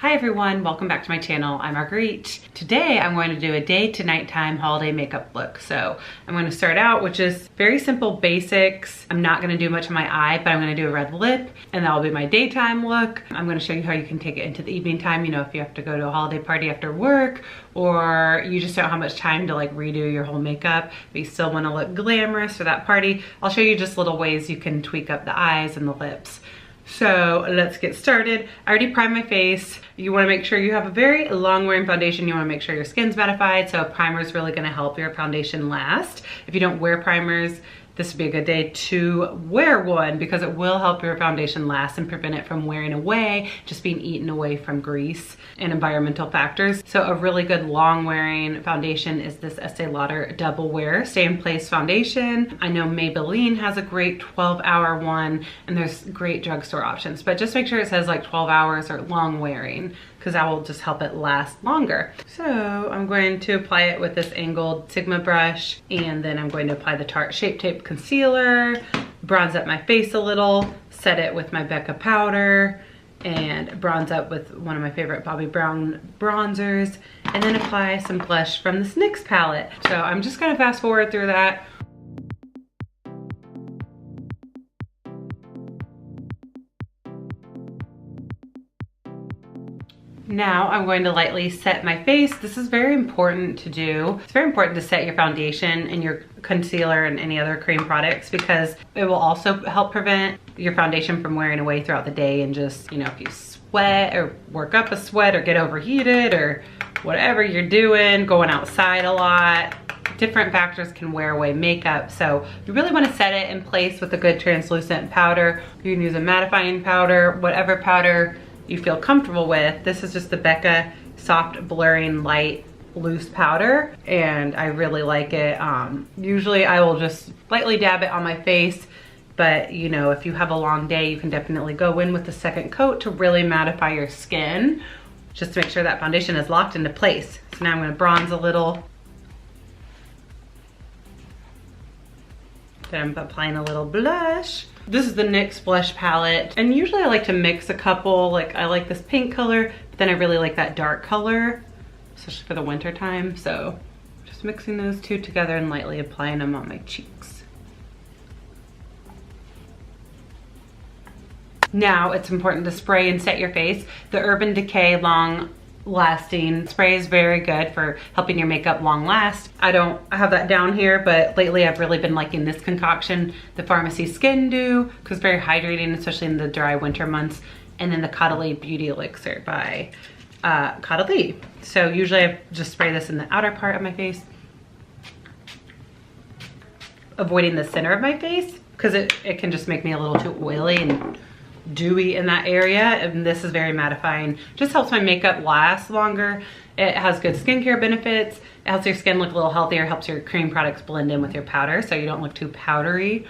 Hi everyone, welcome back to my channel. I'm Marguerite. Today I'm going to do a day to nighttime holiday makeup look. So I'm going to start out with just very simple basics. I'm not going to do much on my eye, but I'm going to do a red lip and that'll be my daytime look. I'm going to show you how you can take it into the evening time, you know, if you have to go to a holiday party after work or you just don't have much time to like redo your whole makeup, but you still want to look glamorous for that party. I'll show you just little ways you can tweak up the eyes and the lips. So let's get started. I already primed my face. You wanna make sure you have a very long wearing foundation. You wanna make sure your skin's mattified, so a primer is really gonna help your foundation last. If you don't wear primers, this would be a good day to wear one because it will help your foundation last and prevent it from wearing away, just being eaten away from grease and environmental factors. So a really good long wearing foundation is this Estee Lauder Double Wear Stay in Place foundation. I know Maybelline has a great 12-hour one and there's great drugstore options, but just make sure it says like 12 hours or long wearing because that will just help it last longer. So I'm going to apply it with this angled Sigma brush and then I'm going to apply the Tarte Shape Tape concealer, bronze up my face a little, set it with my Becca powder, and bronze up with one of my favorite Bobbi Brown bronzers, and then apply some blush from this Nyx palette. So I'm just gonna fast forward through that. Now I'm going to lightly set my face. This is very important to do. It's very important to set your foundation and your concealer and any other cream products because it will also help prevent your foundation from wearing away throughout the day and just, you know, if you sweat or work up a sweat or get overheated or whatever you're doing, going outside a lot, different factors can wear away makeup. So you really want to set it in place with a good translucent powder. You can use a mattifying powder, whatever powder you feel comfortable with. This is just the Becca Soft Blurring Light Loose Powder and I really like it. Usually I will just lightly dab it on my face, but you know, if you have a long day, you can definitely go in with the second coat to really mattify your skin, just to make sure that foundation is locked into place. So now I'm gonna bronze a little. Then I'm applying a little blush. This is the Nyx Blush Palette, and usually I like to mix a couple. Like I like this pink color, but then I really like that dark color, especially for the winter time. So just mixing those two together and lightly applying them on my cheeks. Now it's important to spray and set your face. The Urban Decay Long Lasting spray is very good for helping your makeup long last. I don't have that down here, but lately I've really been liking this concoction, the Pharmacy Skin Dew, because it's very hydrating, especially in the dry winter months. And then the Caudalie Beauty Elixir by Caudalie. So usually I just spray this in the outer part of my face, avoiding the center of my face, because it can just make me a little too oily and dewy in that area, and this is very mattifying. Just helps my makeup last longer. It has good skincare benefits. It helps your skin look a little healthier, helps your cream products blend in with your powder so you don't look too powdery.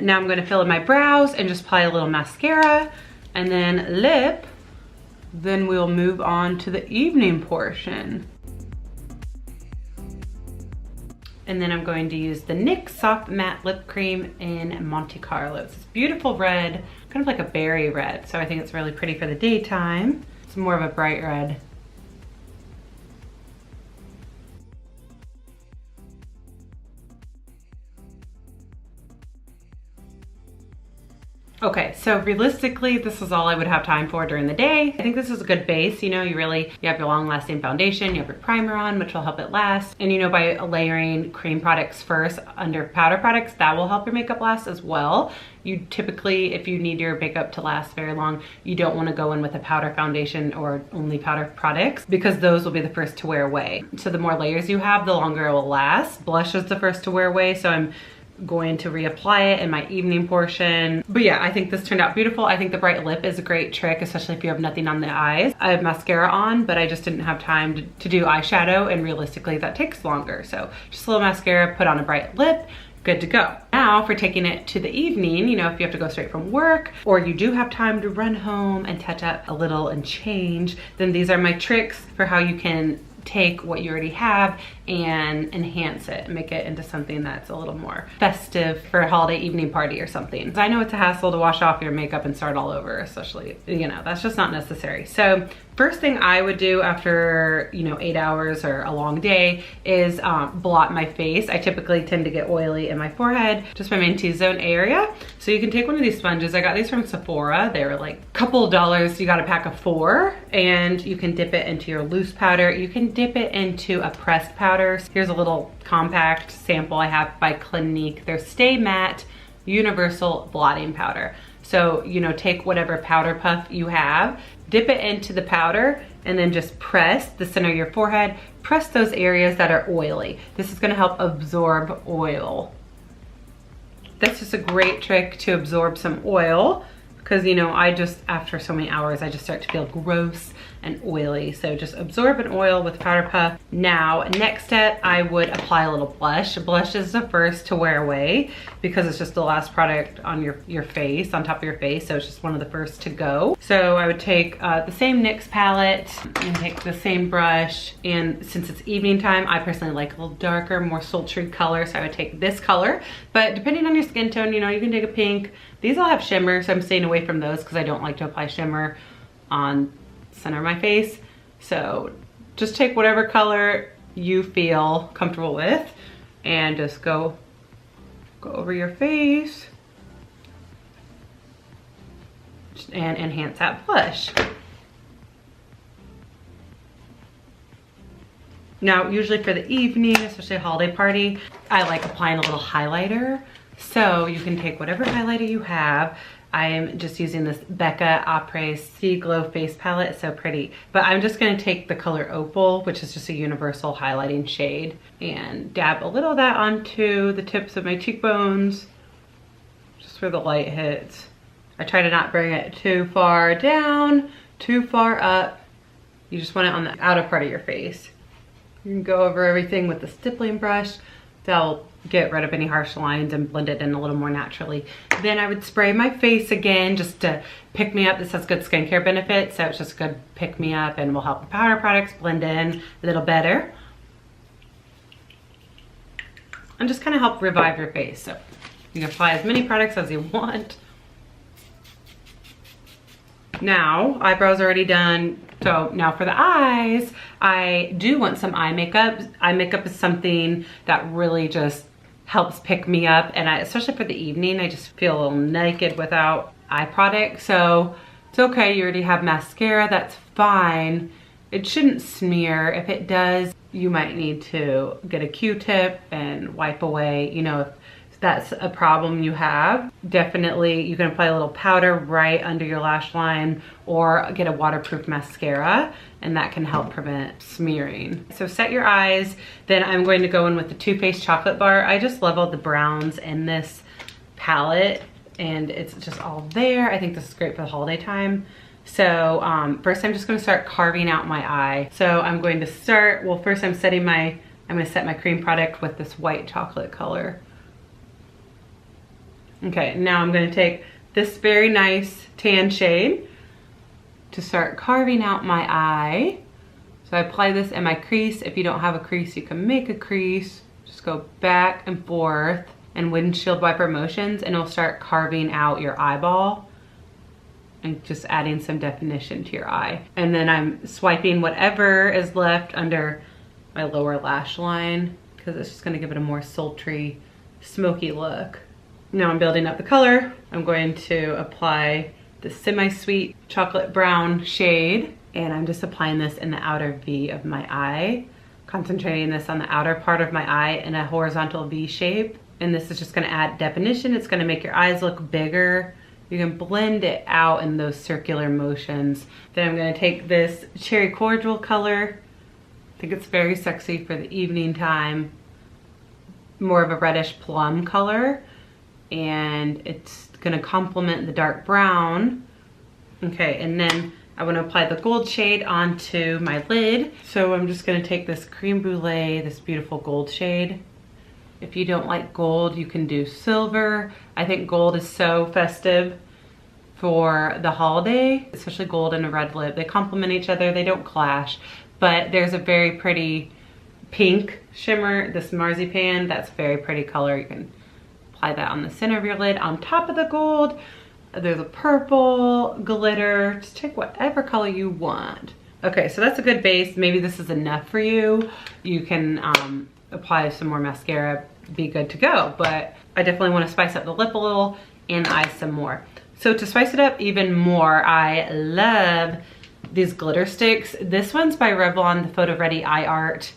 Now I'm going to fill in my brows and just apply a little mascara and then lip. Then we'll move on to the evening portion. And then I'm going to use the NYX Soft Matte Lip Cream in Monte Carlo. It's this beautiful red, kind of like a berry red. So I think it's really pretty for the daytime. It's more of a bright red. Okay, so realistically, this is all I would have time for during the day. I think this is a good base. You know, you have your long lasting foundation, you have your primer on, which will help it last. And you know, by layering cream products first under powder products, that will help your makeup last as well. You typically, if you need your makeup to last very long, you don't want to go in with a powder foundation or only powder products because those will be the first to wear away. So the more layers you have, the longer it will last. Blush is the first to wear away, so I'm going to reapply it in my evening portion. But yeah, I think this turned out beautiful. I think the bright lip is a great trick, especially if you have nothing on the eyes. I have mascara on, but I just didn't have time to do eyeshadow, and realistically that takes longer. So just a little mascara, put on a bright lip, good to go. Now for taking it to the evening, you know, if you have to go straight from work or you do have time to run home and touch up a little and change, then these are my tricks for how you can take what you already have and enhance it and make it into something that's a little more festive for a holiday evening party or something. I know it's a hassle to wash off your makeup and start all over, especially, you know, that's just not necessary. So first thing I would do after, you know, 8 hours or a long day is blot my face. I typically tend to get oily in my forehead, just my main T-zone area. So you can take one of these sponges. I got these from Sephora. They were like a couple of dollars. You got a pack of 4, and you can dip it into your loose powder. You can dip it into a pressed powder. Here's a little compact sample I have by Clinique. Their Stay Matte Universal Blotting Powder. So, you know, take whatever powder puff you have, dip it into the powder, and then just press the center of your forehead. Press those areas that are oily. This is gonna help absorb oil. That's just a great trick to absorb some oil, because, you know, I just, after so many hours, I just start to feel gross and oily. So just absorb an oil with powder puff. Now, next step, I would apply a little blush. Blush is the first to wear away because it's just the last product on your face, on top of your face. So it's just one of the first to go. So I would take the same NYX palette and take the same brush. And since it's evening time, I personally like a little darker, more sultry color. So I would take this color, but depending on your skin tone, you know, you can take a pink. These all have shimmer, so I'm staying away from those because I don't like to apply shimmer on center of my face. So just take whatever color you feel comfortable with and just go over your face and enhance that blush. Now, usually for the evening, especially a holiday party, I like applying a little highlighter. So you can take whatever highlighter you have. I am just using this Becca Apres Sea Glow Face Palette. It's so pretty. But I'm just gonna take the color Opal, which is just a universal highlighting shade, and dab a little of that onto the tips of my cheekbones, just where the light hits. I try to not bring it too far down, too far up. You just want it on the outer part of your face. You can go over everything with the stippling brush. That'll get rid of any harsh lines and blend it in a little more naturally. Then I would spray my face again just to pick me up. This has good skincare benefits, so it's just good pick me up and will help the powder products blend in a little better. And just kind of help revive your face. So you can apply as many products as you want. Now, eyebrows are already done. So now for the eyes, I do want some eye makeup. Eye makeup is something that really just helps pick me up, and especially for the evening, I just feel a little naked without eye product. So it's okay, you already have mascara, that's fine. It shouldn't smear. If it does, you might need to get a Q-tip and wipe away, you know, if that's a problem you have. Definitely, you can apply a little powder right under your lash line or get a waterproof mascara, and that can help prevent smearing. So set your eyes. Then I'm going to go in with the Too Faced Chocolate Bar. I just love all the browns in this palette, and it's just all there. I think this is great for the holiday time. So first I'm just gonna start carving out my eye. So I'm going to start, well, first I'm gonna set my cream product with this white chocolate color. Okay, now I'm gonna take this very nice tan shade to start carving out my eye. So I apply this in my crease. If you don't have a crease, you can make a crease. Just go back and forth and windshield wiper motions, and it'll start carving out your eyeball and just adding some definition to your eye. And then I'm swiping whatever is left under my lower lash line because it's just gonna give it a more sultry, smoky look. Now I'm building up the color. I'm going to apply the semi-sweet chocolate brown shade, and I'm just applying this in the outer V of my eye, concentrating this on the outer part of my eye in a horizontal V shape. And this is just gonna add definition. It's gonna make your eyes look bigger. You can blend it out in those circular motions. Then I'm gonna take this cherry cordial color. I think it's very sexy for the evening time. More of a reddish plum color, and it's gonna complement the dark brown. Okay, and then I wanna apply the gold shade onto my lid. So I'm just gonna take this creme brulee, this beautiful gold shade. If you don't like gold, you can do silver. I think gold is so festive for the holiday, especially gold and a red lip. They complement each other, they don't clash. but there's a very pretty pink shimmer, this marzipan, that's a very pretty color. You can apply that on the center of your lid on top of the gold. There's a purple glitter. Just take whatever color you want. Okay, so that's a good base. Maybe this is enough for you. You can apply some more mascara, be good to go. But I definitely want to spice up the lip a little and the eyes some more. So to spice it up even more, I love these glitter sticks. This one's by Revlon, the Photo Ready Eye Art.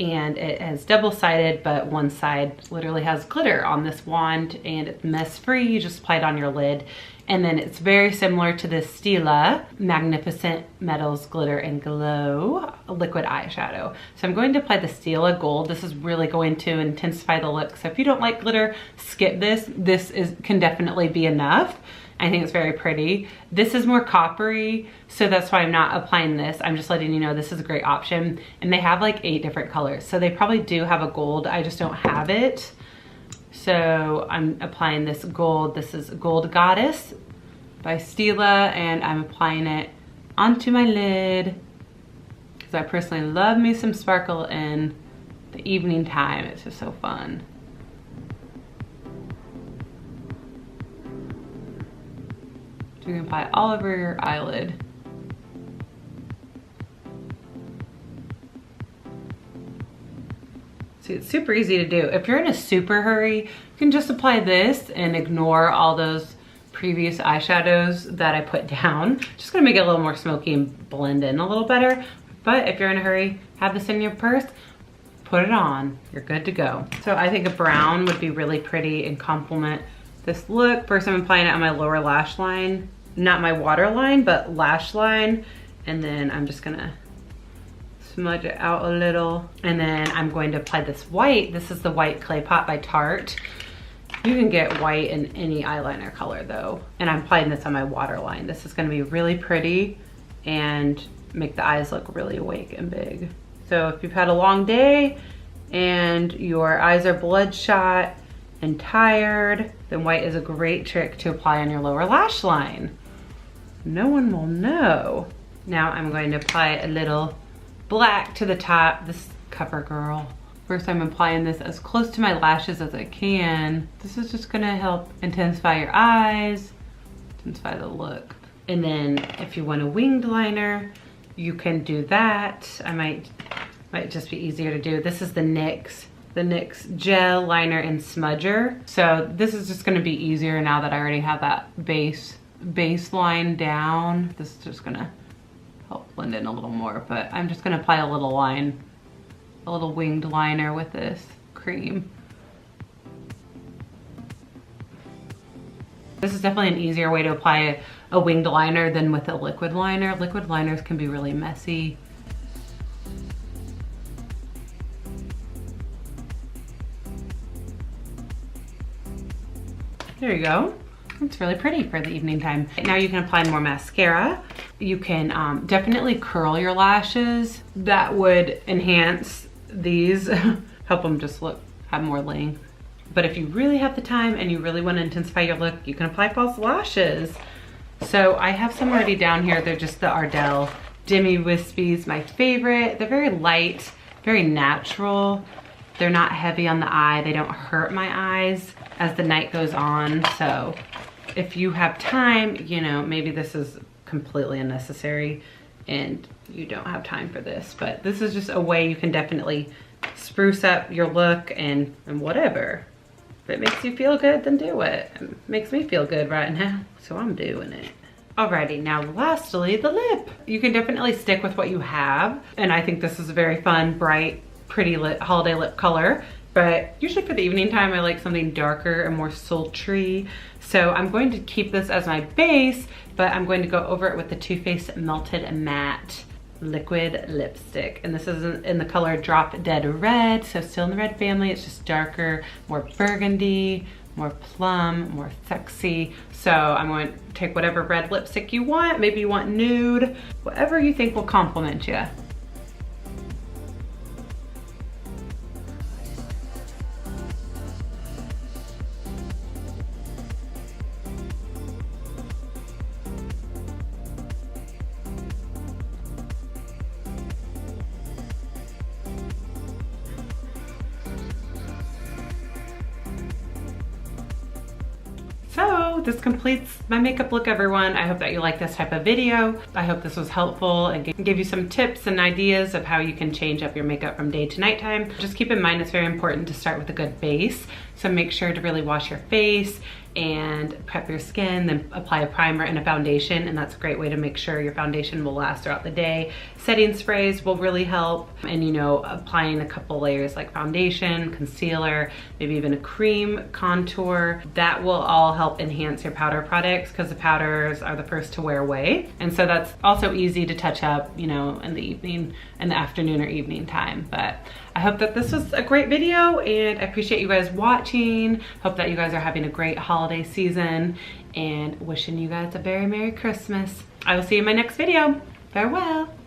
And it has double-sided, but one side literally has glitter on this wand, and it's mess-free. You just apply it on your lid. And then it's very similar to this Stila Magnificent Metals Glitter and Glow liquid eyeshadow. So I'm going to apply the Stila Gold. This is really going to intensify the look. So if you don't like glitter, skip this. This can definitely be enough. I think it's very pretty. This is more coppery, so that's why I'm not applying this. I'm just letting you know this is a great option. And they have like 8 different colors. So they probably do have a gold, I just don't have it. So I'm applying this gold. This is Gold Goddess by Stila, and I'm applying it onto my lid because I personally love me some sparkle in the evening time. It's just so fun. You can apply it all over your eyelid. See, it's super easy to do. If you're in a super hurry, you can just apply this and ignore all those previous eyeshadows that I put down. Just gonna make it a little more smoky and blend in a little better. But if you're in a hurry, have this in your purse, put it on, you're good to go. So I think a brown would be really pretty and complement this look. First, I'm applying it on my lower lash line. Not my waterline, but lash line. And then I'm just gonna smudge it out a little. And then I'm going to apply this white. This is the White Clay Pot by Tarte. You can get white in any eyeliner color though. And I'm applying this on my waterline. This is gonna be really pretty and make the eyes look really awake and big. So if you've had a long day and your eyes are bloodshot and tired, then white is a great trick to apply on your lower lash line. No one will know. Now I'm going to apply a little black to the top, this cover girl. First I'm applying this as close to my lashes as I can. This is just gonna help intensify your eyes, intensify the look. And then if you want a winged liner, you can do that. I might just be easier to do. This is the NYX Gel Liner and Smudger. So this is just gonna be easier now that I already have that baseline down. This is just gonna help blend in a little more, but I'm just gonna apply a little winged liner with this cream. This is definitely an easier way to apply a winged liner than with a liquid liner. Liquid liners can be really messy. There you go. It's really pretty for the evening time. Now you can apply more mascara. You can definitely curl your lashes. That would enhance these, help them just have more length. But if you really have the time and you really want to intensify your look, you can apply false lashes. So I have some already down here. They're just the Ardell Demi Wispies, my favorite. They're very light, very natural. They're not heavy on the eye. They don't hurt my eyes as the night goes on. So if you have time, you know, maybe this is completely unnecessary and you don't have time for this, but this is just a way you can definitely spruce up your look and whatever. If it makes you feel good, then do it. It makes me feel good right now, so I'm doing it. Alrighty, now lastly, the lip. You can definitely stick with what you have, and I think this is a very fun, bright, pretty holiday lip color. But usually for the evening time, I like something darker and more sultry. So I'm going to keep this as my base, but I'm going to go over it with the Too Faced Melted Matte Liquid Lipstick. And this is in the color Drop Dead Red, so still in the red family. It's just darker, more burgundy, more plum, more sexy. So I'm going to take whatever red lipstick you want. Maybe you want nude, whatever you think will complement you. go. This completes my makeup look, everyone. I hope that you like this type of video. I hope this was helpful and gave you some tips and ideas of how you can change up your makeup from day to nighttime. Just keep in mind it's very important to start with a good base. So make sure to really wash your face and prep your skin, then apply a primer and a foundation, and that's a great way to make sure your foundation will last throughout the day. Setting sprays will really help, and you know, applying a couple layers like foundation, concealer, maybe even a cream, contour, that will all help enhance your powder products because the powders are the first to wear away. And so that's also easy to touch up, you know, in the evening, in the afternoon or evening time. But I hope that this was a great video, and I appreciate you guys watching. Hope that you guys are having a great holiday season, and wishing you guys a very Merry Christmas. I will see you in my next video. Farewell.